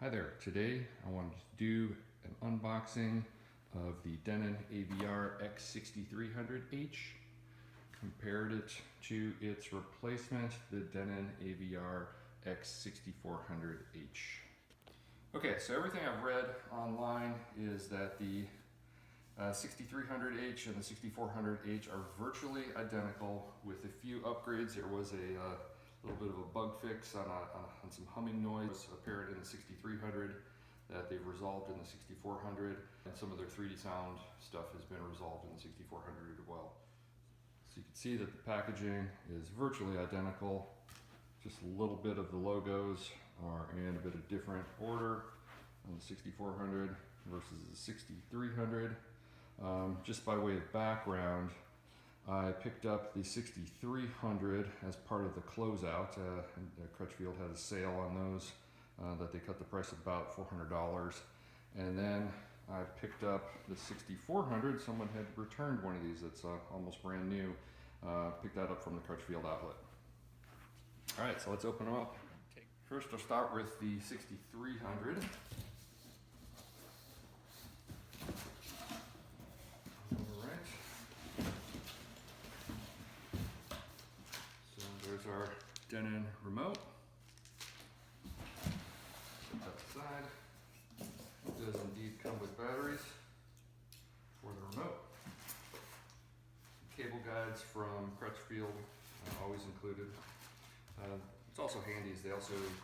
Hi there, today I wanted to do an unboxing of the Denon AVR-X6300H. Compared it to its replacement, the Denon AVR-X6400H. Okay, so everything I've read online is that the 6300H and the 6400H are virtually identical with a few upgrades. There was a little bit of a bug fix on some humming noise apparent in the 6300 that they've resolved in the 6400, and some of their 3D sound stuff has been resolved in the 6400 as well. So you can see that the packaging is virtually identical, just a little bit of the logos are in a bit of different order on the 6400 versus the 6300. Just by way of background, I picked up the 6300 as part of the closeout. Crutchfield had a sale on those that they cut the price about $400. And then I picked up the 6400. Someone had returned one of these that's almost brand new. Picked that up from the Crutchfield outlet. All right, so let's open them up. First, I'll start with the 6300. There's our Denon remote. Set that aside. It does indeed come with batteries for the remote. Cable guides from Crutchfield, always included. It's also handy as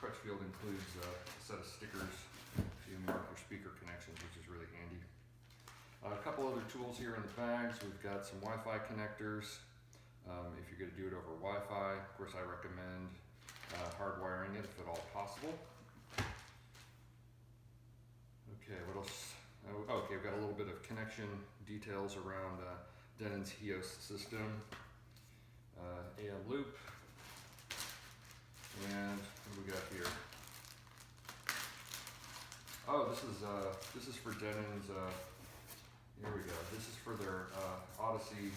Crutchfield includes a set of stickers to mark your speaker connections, which is really handy. A couple other tools here in the bags. We've got some Wi-Fi connectors. If you're going to do it over Wi-Fi, of course I recommend hardwiring it if at all possible. Okay, what else? Okay, I've got a little bit of connection details around Denon's HEOS system, AM loop, and what do we got here? Oh, this is for Denon's. Here we go. This is for their Odyssey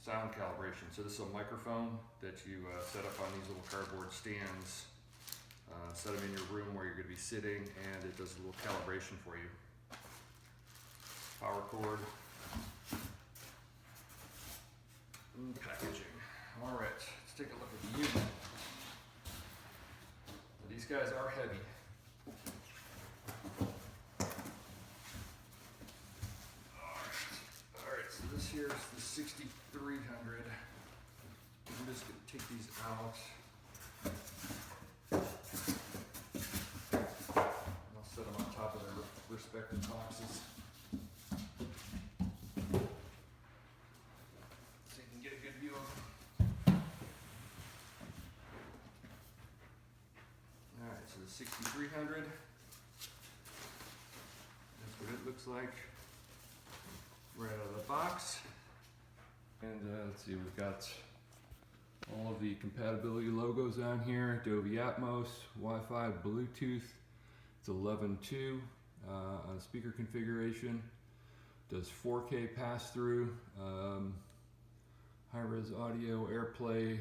sound calibration. So this is a microphone that you set up on these little cardboard stands. Set them in your room where you're going to be sitting, and it does a little calibration for you. Power cord. And packaging. All right, let's take a look at the unit. These guys are heavy. Here's the 6300. I'm just going to take these out. I'll set them on top of their respective boxes so you can get a good view of them. Alright, so the 6300. That's what it looks like right out of the box. And let's see, we've got all of the compatibility logos on here. Dolby Atmos, Wi-Fi, Bluetooth. It's 11.2 on speaker configuration. Does 4K pass-through, high-res audio, AirPlay.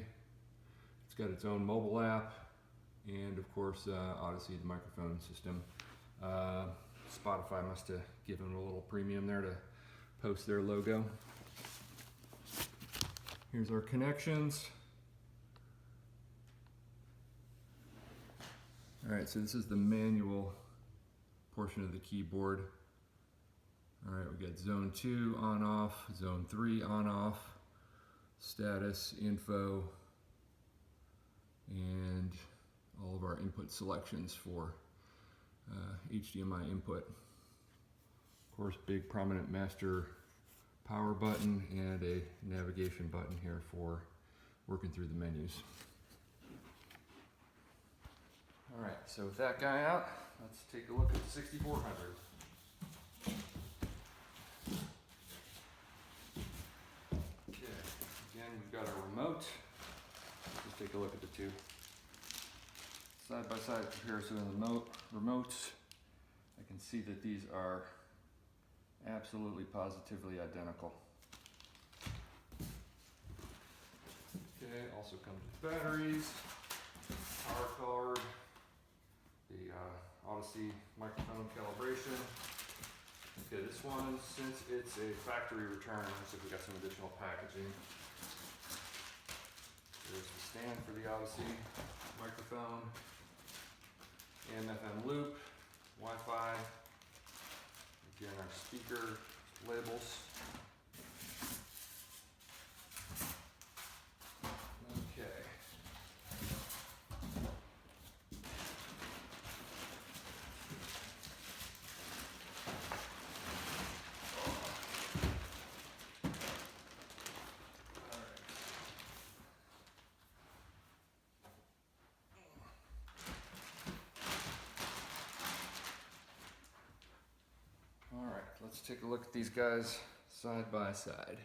It's got its own mobile app, and of course Odyssey, the microphone system. Spotify must have given a little premium there to post their logo. Here's our connections. All right, so this is the manual portion of the keyboard. All right, we got zone 2 on off, zone 3 on off, status, info, and all of our input selections for HDMI input. Of course, big prominent master power button and a navigation button here for working through the menus. All right, so with that guy out, let's take a look at the 6400. Okay, again, we've got our remote. Let's take a look at the two. Side-by-side comparison of the remotes. I can see that these are absolutely positively identical. Okay, also comes with batteries, power card, the Odyssey microphone calibration. Okay, this one, since it's a factory return, looks like we got some additional packaging. There's the stand for the Odyssey microphone, AM/FM loop, Wi-Fi. Again, our speaker labels. Okay. Let's take a look at these guys side by side.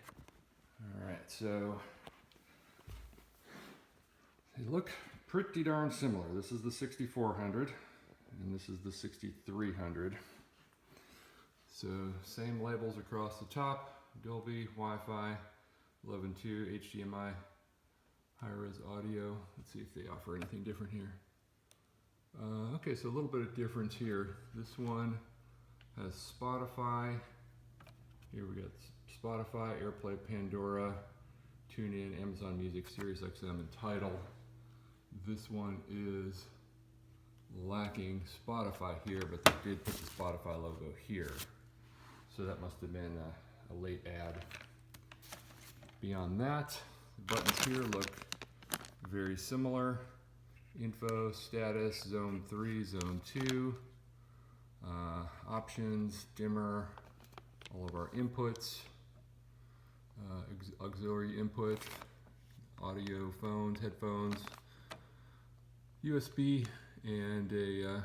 All right, so they look pretty darn similar. This is the 6400 and this is the 6300. So same labels across the top, Dolby, Wi-Fi, 11.2, HDMI, high-res audio. Let's see if they offer anything different here. Okay, so a little bit of difference here. This one has Spotify. Here we got Spotify, AirPlay, Pandora, TuneIn, Amazon Music, SiriusXM, and Tidal. This one is lacking Spotify here, but they did put the Spotify logo here. So that must have been a late add. Beyond that, the buttons here look very similar. Info, status, zone 3, zone 2. Options, dimmer, all of our inputs, auxiliary input, audio, phones, headphones, USB, and a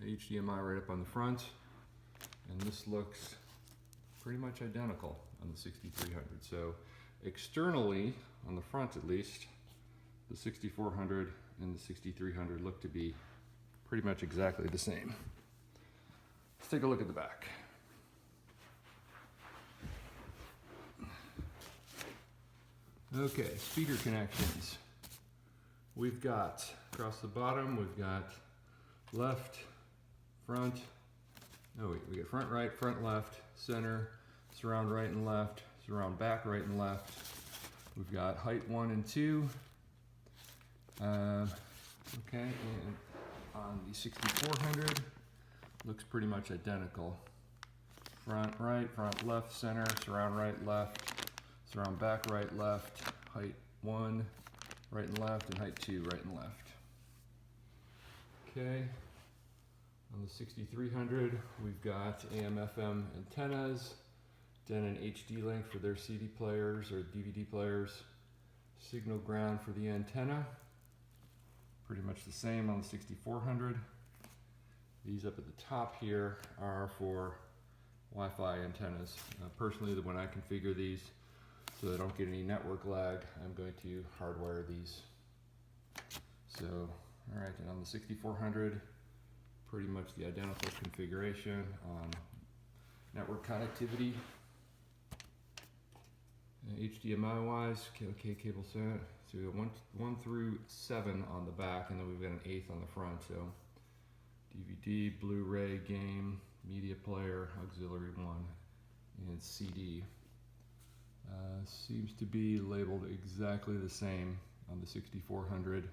HDMI right up on the front. And this looks pretty much identical on the 6300. So externally, on the front at least, the 6400 and the 6300 look to be pretty much exactly the same. Let's take a look at the back. Okay, speaker connections. We've got, across the bottom, we've got left, front, we got front right, front left, center, surround right and left, surround back right and left. We've got height 1 and 2. Okay, and on the 6400, looks pretty much identical. Front right, front left, center, surround right, left, surround back right, left, height 1, right and left, and height 2, right and left. Okay, on the 6300, we've got AM/FM antennas, Denon HD link for their CD players or DVD players, signal ground for the antenna, pretty much the same on the 6400. These up at the top here are for Wi-Fi antennas. Personally, when I configure these so I don't get any network lag, I'm going to hardwire these. So, all right, and on the 6400, pretty much the identical configuration on network connectivity. HDMI wise, okay, cable set. So we got 1 through 7 on the back, and then we've got an 8th on the front. So DVD, Blu-ray, game, media player, auxiliary 1, and CD. Seems to be labeled exactly the same on the 6400.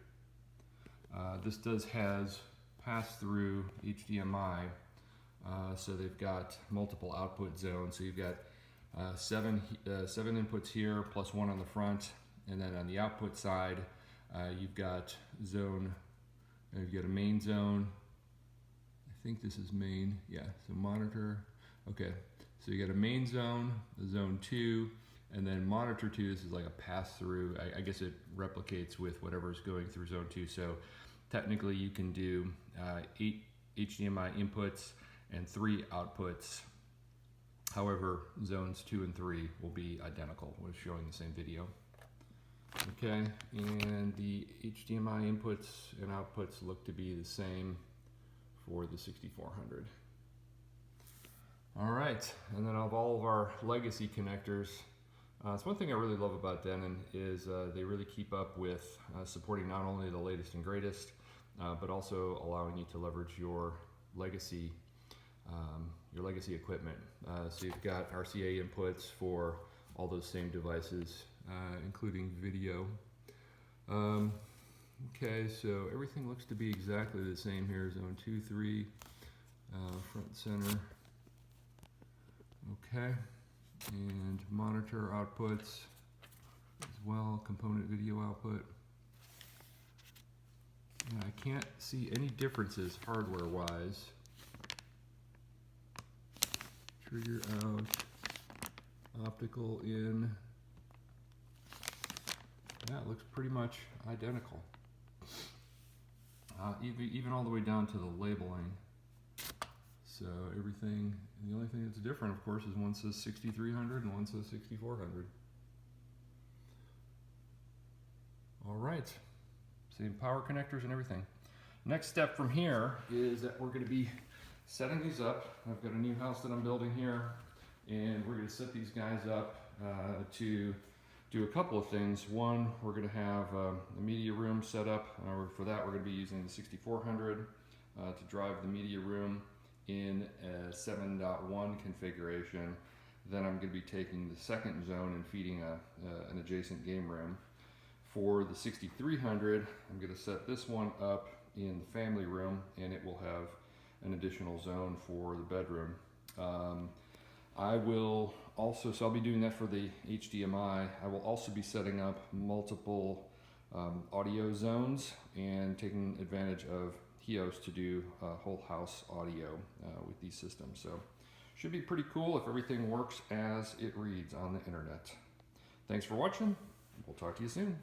This has pass-through HDMI, so they've got multiple output zones. So you've got 7 inputs here, plus 1 on the front, and then on the output side, you've got zone. You've got a main zone. I think this is main. Yeah. So monitor. Okay. So you got a main zone, the zone 2, and then monitor 2. This is like a pass-through. I guess it replicates with whatever's going through zone 2. So technically, you can do 8 HDMI inputs and 3 outputs. However, zones 2 and 3 will be identical. We're showing the same video. Okay, and the HDMI inputs and outputs look to be the same for the 6400. All right, and then of all of our legacy connectors, it's one thing I really love about Denon is they really keep up with supporting not only the latest and greatest, but also allowing you to leverage your legacy equipment. So you've got RCA inputs for all those same devices, including video. Okay, so everything looks to be exactly the same here. Zone 2, 3, front and center. Okay, and monitor outputs as well, component video output. And I can't see any differences hardware-wise. Trigger out, optical in. Yeah, it looks pretty much identical. Even all the way down to the labeling. So everything, the only thing that's different, of course, is one says 6300 and one says 6400. All right, same power connectors and everything. Next step from here is that we're going to be setting these up. I've got a new house that I'm building here, and we're going to set these guys up to do a couple of things. One, we're going to have a media room set up. For that, we're going to be using the 6400 to drive the media room in a 7.1 configuration. Then I'm going to be taking the second zone and feeding an adjacent game room. For the 6300, I'm going to set this one up in the family room, and it will have an additional zone for the bedroom. I will also, so I'll be doing that for the HDMI. I will also be setting up multiple audio zones and taking advantage of HEOS to do whole house audio with these systems. So should be pretty cool if everything works as it reads on the internet. Thanks for watching. We'll talk to you soon.